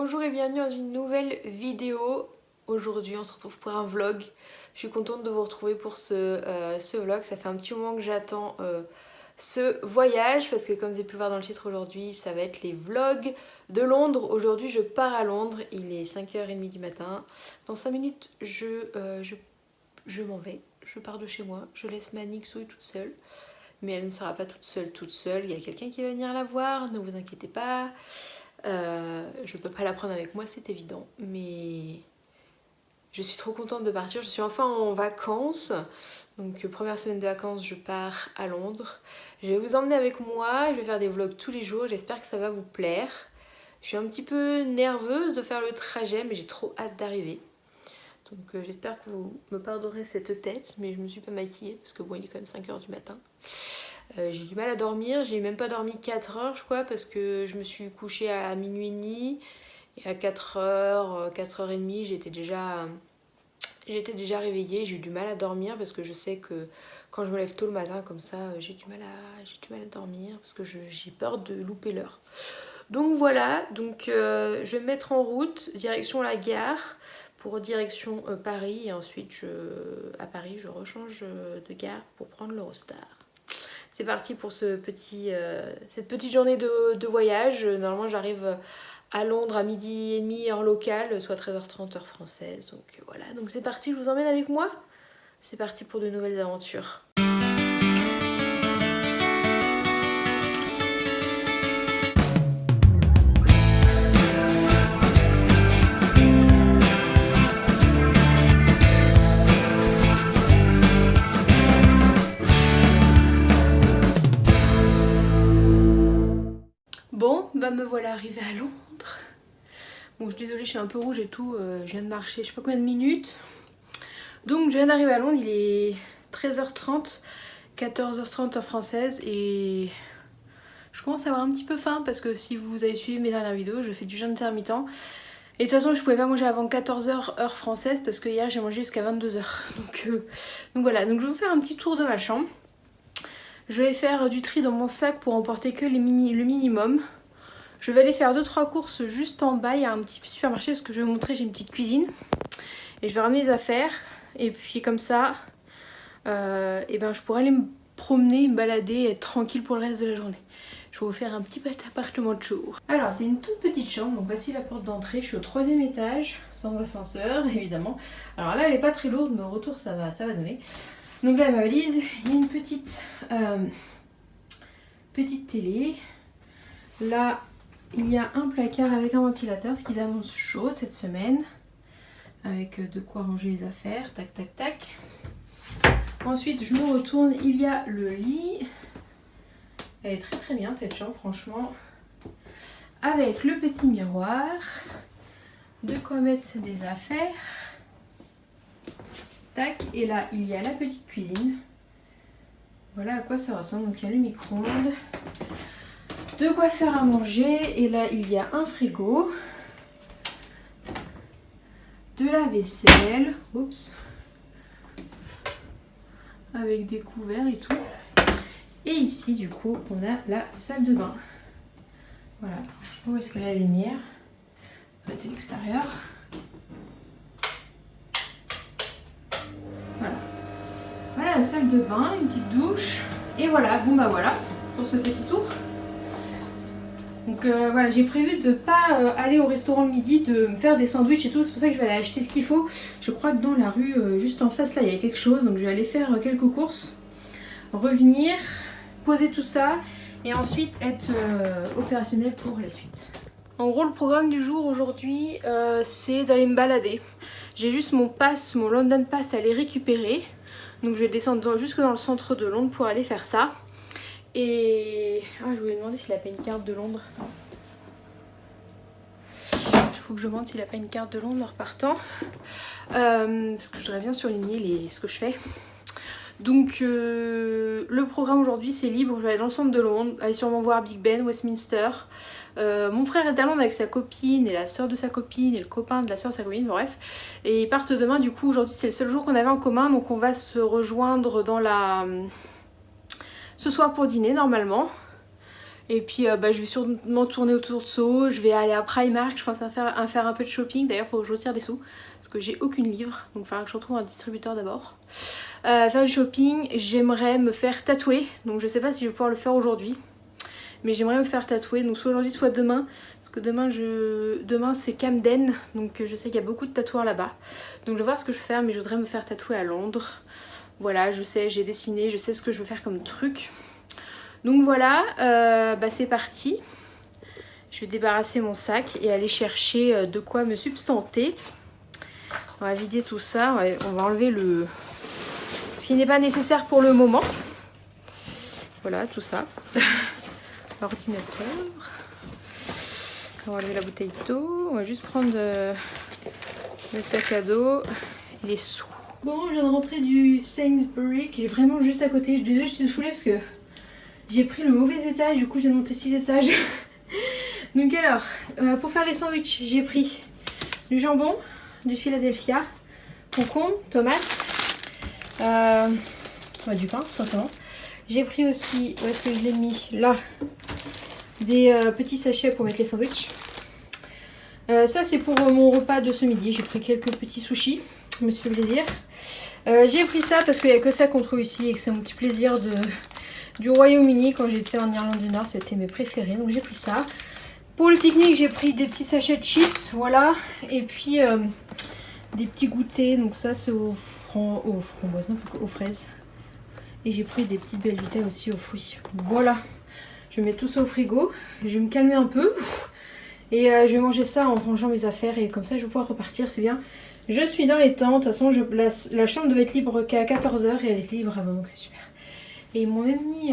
Bonjour et bienvenue dans une nouvelle vidéo. Aujourd'hui on se retrouve pour un vlog. Je suis contente de vous retrouver pour ce vlog. Ça fait un petit moment que j'attends ce voyage parce que comme vous avez pu le voir dans le titre aujourd'hui, ça va être les vlogs de Londres. Aujourd'hui je pars à Londres, il est 5h30 du matin. Dans 5 minutes je m'en vais, je pars de chez moi, je laisse ma Nixouille toute seule. Mais elle ne sera pas toute seule, il y a quelqu'un qui va venir la voir, ne vous inquiétez pas. Je peux pas la prendre avec moi, c'est évident, mais je suis trop contente de partir. Je suis enfin en vacances, donc première semaine de vacances, je pars à Londres. Je vais vous emmener avec moi, je vais faire des vlogs tous les jours, j'espère que ça va vous plaire. Je suis un petit peu nerveuse de faire le trajet, mais j'ai trop hâte d'arriver. Donc j'espère que vous me pardonnerez cette tête, mais je me suis pas maquillée parce que bon, il est quand même 5h du matin. J'ai du mal à dormir, j'ai même pas dormi 4 heures je crois parce que je me suis couchée à minuit et demi et à 4h, 4h30 j'étais déjà réveillée. J'ai eu du mal à dormir parce que je sais que quand je me lève tôt le matin comme ça j'ai du mal à dormir parce que j'ai peur de louper l'heure. Donc voilà, je vais me mettre en route direction la gare pour direction Paris et ensuite à Paris je rechange de gare pour prendre l'Eurostar. C'est parti pour cette petite journée de voyage. Normalement j'arrive à Londres à 12h30 heure locale, soit 13h30 heure française. Donc voilà, donc c'est parti, je vous emmène avec moi. C'est parti pour de nouvelles aventures. Bon, bah me voilà arrivée à Londres. Bon, je suis désolée, je suis un peu rouge et tout. Je viens de marcher, je sais pas combien de minutes. Donc, je viens d'arriver à Londres, il est 13h30, 14h30 heure française. Et je commence à avoir un petit peu faim parce que si vous avez suivi mes dernières vidéos, je fais du jeûne intermittent. Et de toute façon, je pouvais pas manger avant 14h heure française parce que hier j'ai mangé jusqu'à 22h. Donc voilà, donc je vais vous faire un petit tour de ma chambre. Je vais faire du tri dans mon sac pour emporter que le minimum. Je vais aller faire 2-3 courses juste en bas, il y a un petit supermarché parce que je vais vous montrer, j'ai une petite cuisine. Et je vais ramener les affaires et puis comme ça, et ben je pourrai aller me promener, me balader et être tranquille pour le reste de la journée. Je vais vous faire un petit appartement de jour. Alors c'est une toute petite chambre, donc voici la porte d'entrée, je suis au 3e étage, sans ascenseur évidemment. Alors là elle est pas très lourde mais au retour ça va donner. Donc là ma valise, il y a une petite télé. Là il y a un placard avec un ventilateur, ce qu'ils annoncent chaud cette semaine. Avec de quoi ranger les affaires, tac tac tac. Ensuite je me retourne, il y a le lit. Elle est très très bien cette chambre franchement. Avec le petit miroir. De quoi mettre des affaires. Tac, et là il y a la petite cuisine. Voilà à quoi ça ressemble. Donc il y a le micro-ondes. De quoi faire à manger. Et là il y a un frigo. De la vaisselle. Oups. Avec des couverts et tout. Et ici du coup on a la salle de bain. Voilà, je sais pas où est-ce que la lumière. Ça va être l'extérieur. Voilà. Voilà la salle de bain, une petite douche. Et voilà, bon bah voilà pour ce petit tour. Donc voilà, j'ai prévu de pas aller au restaurant le midi, de me faire des sandwichs et tout. C'est pour ça que je vais aller acheter ce qu'il faut. Je crois que dans la rue, juste en face là, il y a quelque chose. Donc je vais aller faire quelques courses, revenir, poser tout ça et ensuite être opérationnelle pour la suite. En gros, le programme du jour aujourd'hui, c'est d'aller me balader. J'ai juste mon London Pass à aller récupérer. Donc je vais descendre jusque dans le centre de Londres pour aller faire ça. Et je voulais demander s'il a pas une carte de Londres. Il faut que je demande s'il a pas une carte de Londres en repartant. Parce que je voudrais bien surligner ce que je fais. Donc le programme aujourd'hui c'est libre. Je vais aller dans le centre de Londres, aller sûrement voir Big Ben, Westminster. Mon frère est à Londres avec sa copine et la soeur de sa copine et le copain de la soeur de sa copine, bref. Et ils partent demain, du coup aujourd'hui c'était le seul jour qu'on avait en commun. Donc on va se rejoindre dans ce soir pour dîner normalement. Et puis je vais sûrement tourner autour de Soho, je vais aller à Primark, je pense à faire un peu de shopping. D'ailleurs il faut que je retire des sous parce que j'ai aucune livre, donc il faudra que je retrouve un distributeur d'abord. Faire du shopping, j'aimerais me faire tatouer, donc je sais pas si je vais pouvoir le faire aujourd'hui. Mais j'aimerais me faire tatouer, donc soit aujourd'hui soit demain. Parce que demain c'est Camden, donc je sais qu'il y a beaucoup de tatoueurs là-bas. Donc je vais voir ce que je vais faire, mais je voudrais me faire tatouer à Londres. Voilà, je sais, j'ai dessiné, je sais ce que je veux faire comme truc. Donc voilà, c'est parti. Je vais débarrasser mon sac et aller chercher de quoi me substanter. On va vider tout ça, on va enlever ce qui n'est pas nécessaire pour le moment. Voilà, tout ça. L'ordinateur. On va enlever la bouteille d'eau. On va juste prendre le sac à dos et les sous. Bon, je viens de rentrer du Sainsbury qui est vraiment juste à côté. Je suis désolée, je suis saoulée parce que j'ai pris le mauvais étage. Du coup, j'ai monté 6 étages. Donc alors, pour faire les sandwichs, j'ai pris du jambon, du Philadelphia, concombre, tomates, du pain tout simplement. J'ai pris aussi, où est-ce que je l'ai mis? Là, des petits sachets pour mettre les sandwichs. Ça c'est pour mon repas de ce midi. J'ai pris quelques petits sushis, je me suis fait plaisir. J'ai pris ça parce qu'il n'y a que ça qu'on trouve ici et que c'est mon petit plaisir du Royaume-Uni. Quand j'étais en Irlande du Nord, c'était mes préférés, donc j'ai pris ça. Pour le pique-nique, j'ai pris des petits sachets de chips, voilà. Et puis des petits goûters, donc ça c'est aux framboises, non, aux fraises. Et j'ai pris des petites belvita aussi aux fruits. Voilà. Je vais mettre tout ça au frigo. Je vais me calmer un peu. Et je vais manger ça en rangeant mes affaires. Et comme ça, je vais pouvoir repartir. C'est bien. Je suis dans les temps. De toute façon, la chambre devait être libre qu'à 14 h. Et elle est libre avant. Donc c'est super. Et ils m'ont même mis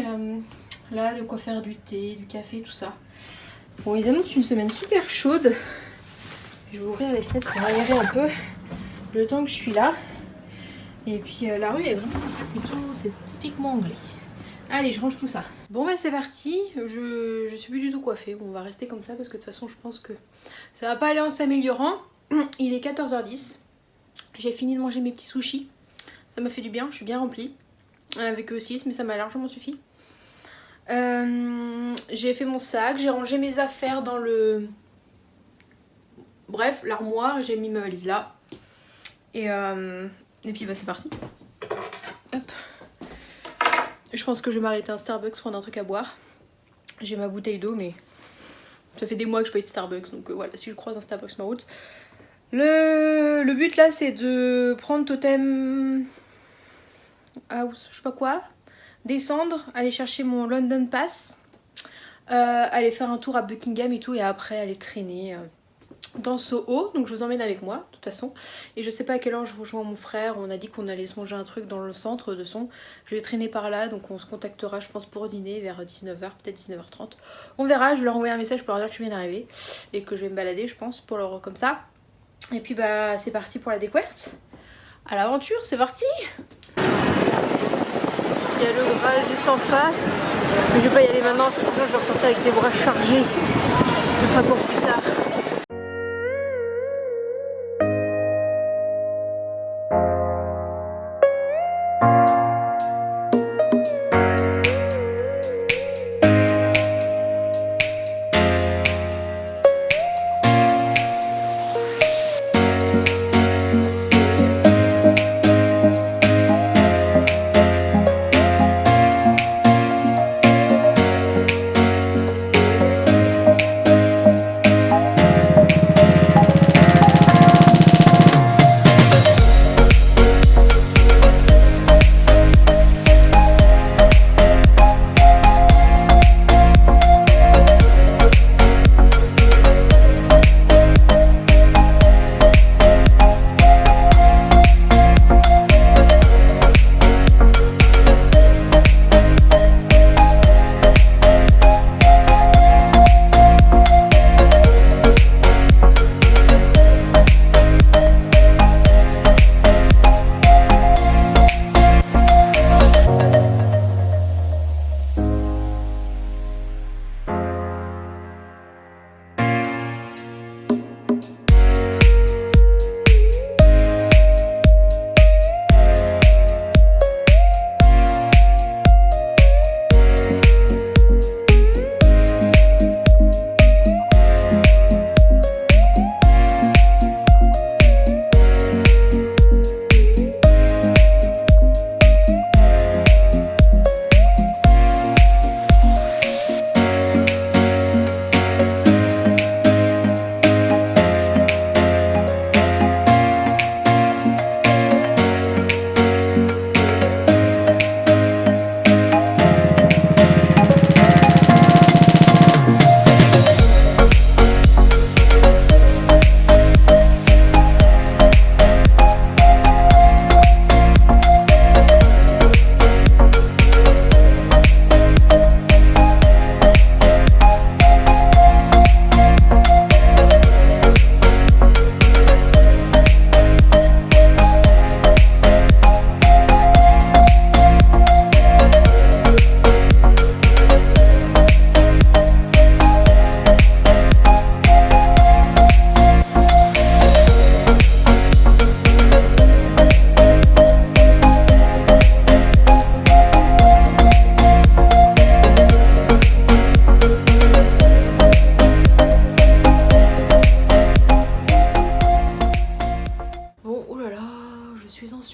là de quoi faire du thé, du café, tout ça. Bon, ils annoncent une semaine super chaude. Je vais ouvrir les fenêtres pour aérer un peu. Le temps que je suis là. Et puis la rue est vraiment sympa. C'est typiquement anglais. Allez, je range tout ça. Bon c'est parti, je suis plus du tout coiffée. Bon, on va rester comme ça parce que de toute façon je pense que ça va pas aller en s'améliorant. Il est 14 h 10. J'ai fini de manger mes petits sushis. Ça m'a fait du bien, je suis bien remplie. Avec eux 6, mais ça m'a largement suffi. J'ai fait mon sac, j'ai rangé mes affaires dans l'armoire. J'ai mis ma valise là. Et puis c'est parti. Hop. Je pense que je vais m'arrêter à un Starbucks prendre un truc à boire. J'ai ma bouteille d'eau, mais ça fait des mois que je paye de Starbucks, donc voilà, si je croise un Starbucks ma route. Le but là, c'est de prendre Totem House, je sais pas quoi, descendre, aller chercher mon London Pass, aller faire un tour à Buckingham et tout, et après aller traîner dans Soho. Donc je vous emmène avec moi de toute façon. Et je sais pas à quelle heure je rejoins mon frère. On a dit qu'on allait se manger un truc dans le centre de son. Je vais traîner par là, donc on se contactera je pense pour dîner vers 19 h, peut-être 19 h 30. On verra, je vais leur envoyer un message pour leur dire que je viens d'arriver et que je vais me balader je pense pour leur comme ça. Et puis c'est parti pour la découverte. À l'aventure, c'est parti. Il y a le garage juste en face. Mais je vais pas y aller maintenant parce que sinon je vais ressortir avec les bras chargés. Ce sera pour plus tard.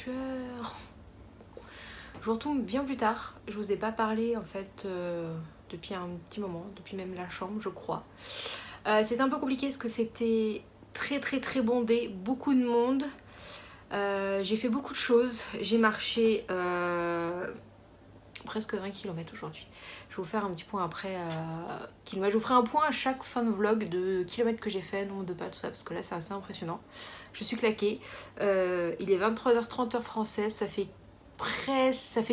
sueur. Je vous retourne bien plus tard. Je vous ai pas parlé en fait depuis un petit moment, depuis même la chambre je crois. C'était un peu compliqué parce que c'était très bondé, beaucoup de monde. J'ai fait beaucoup de choses. J'ai marché presque 20 km aujourd'hui. Je vais vous faire un petit point après kilomètres. Je vous ferai un point à chaque fin de vlog de kilomètres que j'ai fait, nombre de pas, tout ça, parce que là c'est assez impressionnant. Je suis claquée. Il est 23h30 heure française, ça fait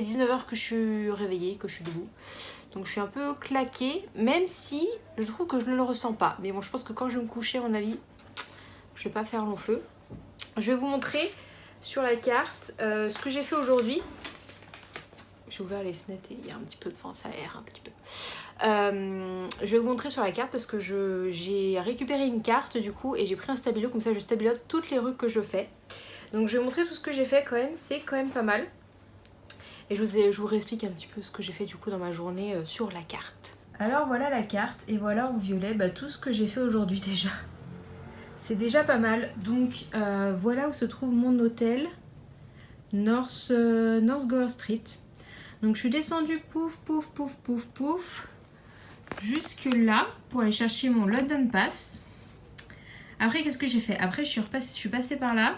19 h que je suis réveillée, que je suis debout. Donc je suis un peu claquée, même si je trouve que je ne le ressens pas. Mais bon, je pense que quand je vais me coucher, à mon avis, je vais pas faire long feu. Je vais vous montrer sur la carte ce que j'ai fait aujourd'hui. J'ai ouvert les fenêtres et il y a un petit peu de vent, ça aère un petit peu. Je vais vous montrer sur la carte parce que j'ai récupéré une carte du coup et j'ai pris un stabilo, comme ça je stabilote toutes les rues que je fais. Donc je vais vous montrer tout ce que j'ai fait quand même, c'est quand même pas mal. Et je vous réexplique un petit peu ce que j'ai fait du coup dans ma journée sur la carte. Alors voilà la carte et voilà en violet tout ce que j'ai fait aujourd'hui déjà. C'est déjà pas mal. Donc voilà où se trouve mon hôtel, North Gower Street. Donc je suis descendue pouf jusque là pour aller chercher mon London Pass. Après qu'est-ce que j'ai fait? Après je suis passée par là.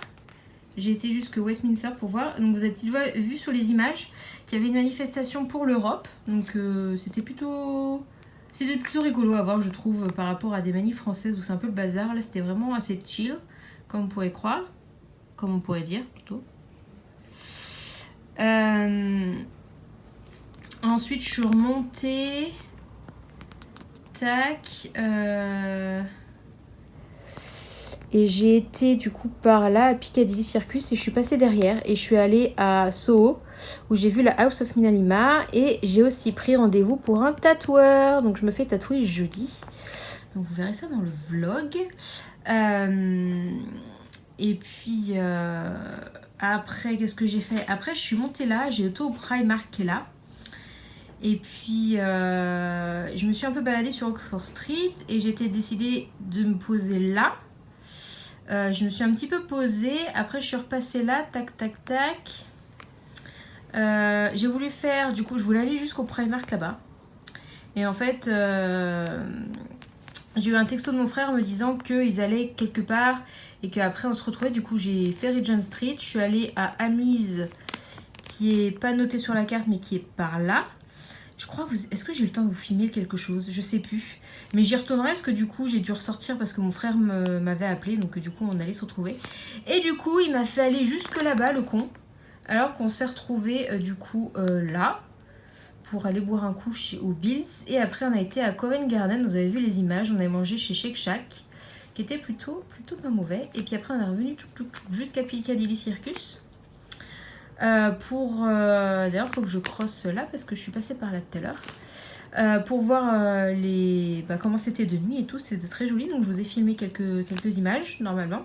J'ai été jusque Westminster pour voir. Donc vous avez peut-être vu sur les images qu'il y avait une manifestation pour l'Europe. Donc c'était plutôt rigolo à voir je trouve par rapport à des manifs françaises où c'est un peu le bazar. Là c'était vraiment assez chill comme on pourrait croire. Comme on pourrait dire plutôt. Ensuite je suis remontée. Tac. Et j'ai été du coup par là à Piccadilly Circus et je suis passée derrière et je suis allée à Soho où j'ai vu la House of Minalima et j'ai aussi pris rendez-vous pour un tatoueur. Donc je me fais tatouer jeudi. Donc vous verrez ça dans le vlog. Et puis après qu'est-ce que j'ai fait? Après je suis montée là, j'ai été au Primark qui est là. Et puis je me suis un peu baladée sur Oxford Street et j'étais décidée de me poser là. Je me suis un petit peu posée, après je suis repassée là, tac. J'ai voulu faire, du coup je voulais aller jusqu'au Primark là-bas. Et en fait, j'ai eu un texto de mon frère me disant qu'ils allaient quelque part et qu'après on se retrouvait. Du coup j'ai fait Regent Street, je suis allée à Amise qui est pas noté sur la carte mais qui est par là. Je crois que est-ce que j'ai eu le temps de vous filmer quelque chose? Je sais plus. Mais j'y retournerai parce que du coup j'ai dû ressortir parce que mon frère m'avait appelé. Donc du coup on allait se retrouver. Et du coup il m'a fait aller jusque là-bas le con. Alors qu'on s'est retrouvé du coup là. Pour aller boire un coup au Bills. Et après on a été à Covent Garden. Vous avez vu les images. On avait mangé chez Shake Shack. Qui était plutôt pas mauvais. Et puis après on est revenu jusqu'à Piccadilly Circus. D'ailleurs il faut que je crosse là parce que je suis passée par là tout à l'heure pour voir comment c'était de nuit et tout. C'était très joli, donc je vous ai filmé quelques images normalement.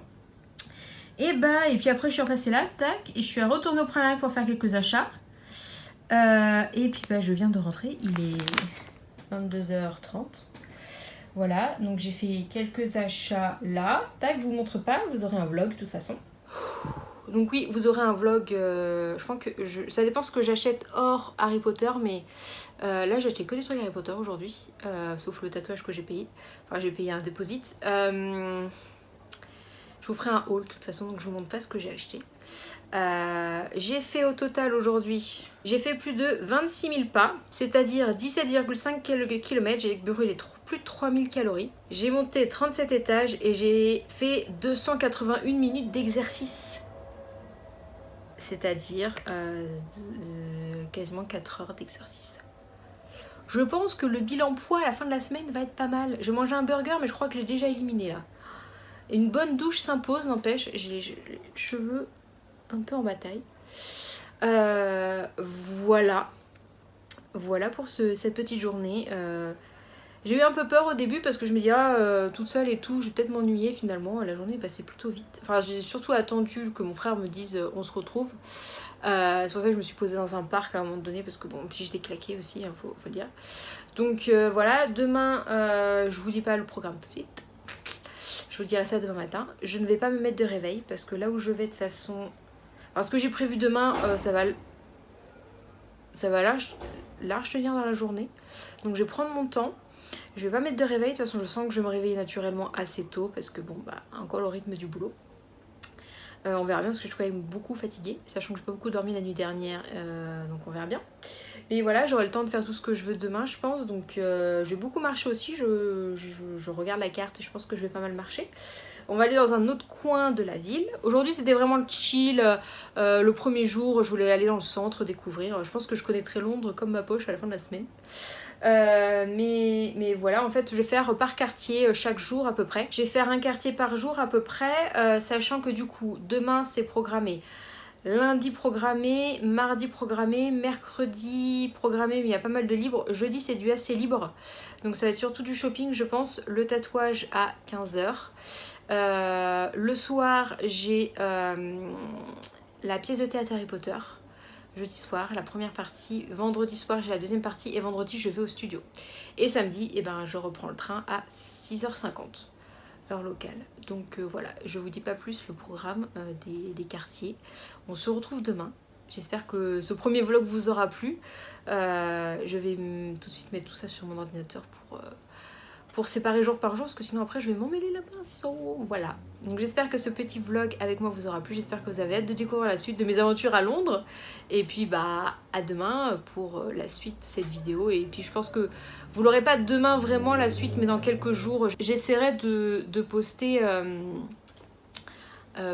Et puis après je suis repassée là, tac, et je suis retournée au Primark pour faire quelques achats. Et puis je viens de rentrer, il est 22h30. Voilà, donc j'ai fait quelques achats là, tac, je vous montre pas, vous aurez un vlog de toute façon. Donc oui, vous aurez un vlog, je pense que ça dépend ce que j'achète hors Harry Potter, mais là j'ai acheté que des trucs Harry Potter aujourd'hui, sauf le tatouage que j'ai payé, enfin j'ai payé un deposit. Je vous ferai un haul de toute façon, donc je vous montre pas ce que j'ai acheté. J'ai fait au total aujourd'hui, j'ai fait plus de 26 000 pas, c'est-à-dire 17,5 km, j'ai brûlé plus de 3000 calories. J'ai monté 37 étages et j'ai fait 281 minutes d'exercice. C'est-à-dire quasiment 4 heures d'exercice. Je pense que le bilan poids à la fin de la semaine va être pas mal. J'ai mangé un burger mais je crois que je l'ai déjà éliminé là. Une bonne douche s'impose, n'empêche. J'ai les cheveux un peu en bataille. Voilà pour cette petite journée. J'ai eu un peu peur au début parce que je me dis toute seule et tout, je vais peut-être m'ennuyer finalement. La journée est passée plutôt vite. Enfin j'ai surtout attendu que mon frère me dise on se retrouve. C'est pour ça que je me suis posée dans un parc à un moment donné parce que bon, puis j'étais claquée aussi, hein, faut le dire. Donc voilà, demain je vous dis pas le programme tout de suite. Je vous dirai ça demain matin. Je ne vais pas me mettre de réveil parce que là où je vais de toute façon... Alors ce que j'ai prévu demain, ça va large tenir dans la journée. Donc je vais prendre mon temps. Je vais pas mettre de réveil, de toute façon je sens que je vais me réveiller naturellement assez tôt parce que bon bah encore le rythme du boulot. On verra bien parce que je suis quand même beaucoup fatiguée, sachant que j'ai pas beaucoup dormi la nuit dernière, donc on verra bien. Mais voilà, j'aurai le temps de faire tout ce que je veux demain je pense, donc je vais beaucoup marcher aussi, je regarde la carte et je pense que je vais pas mal marcher. On va aller dans un autre coin de la ville. Aujourd'hui c'était vraiment le chill, le premier jour je voulais aller dans le centre, découvrir. Je pense que je connaîtrai Londres comme ma poche à la fin de la semaine. Mais voilà, en fait je vais faire par quartier chaque jour à peu près. Je vais faire un quartier par jour à peu près, sachant que du coup demain c'est programmé, lundi programmé, mardi programmé, mercredi programmé, mais il y a pas mal de libre. Jeudi c'est du assez libre, donc ça va être surtout du shopping je pense. Le tatouage à 15 h. Le soir j'ai la pièce de théâtre Harry Potter. Jeudi soir, la première partie, vendredi soir j'ai la deuxième partie et vendredi je vais au studio. Et samedi, eh ben, je reprends le train à 6 h 50, heure locale. Donc voilà, je vous dis pas plus le programme des quartiers. On se retrouve demain. J'espère que ce premier vlog vous aura plu. Je vais tout de suite mettre tout ça sur mon ordinateur pour séparer jour par jour parce que sinon après je vais m'emmêler la pinceau. Voilà, donc j'espère que ce petit vlog avec moi vous aura plu, j'espère que vous avez hâte de découvrir la suite de mes aventures à Londres et puis bah à demain pour la suite de cette vidéo. Et puis je pense que vous l'aurez pas demain vraiment la suite, mais dans quelques jours j'essaierai de poster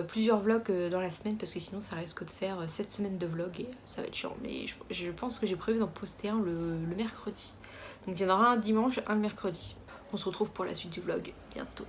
plusieurs vlogs dans la semaine parce que sinon ça risque de faire 7 semaines de vlog et ça va être chiant. Mais je pense que j'ai prévu d'en poster un le mercredi, donc il y en aura un dimanche, un le mercredi. On se retrouve pour la suite du vlog bientôt.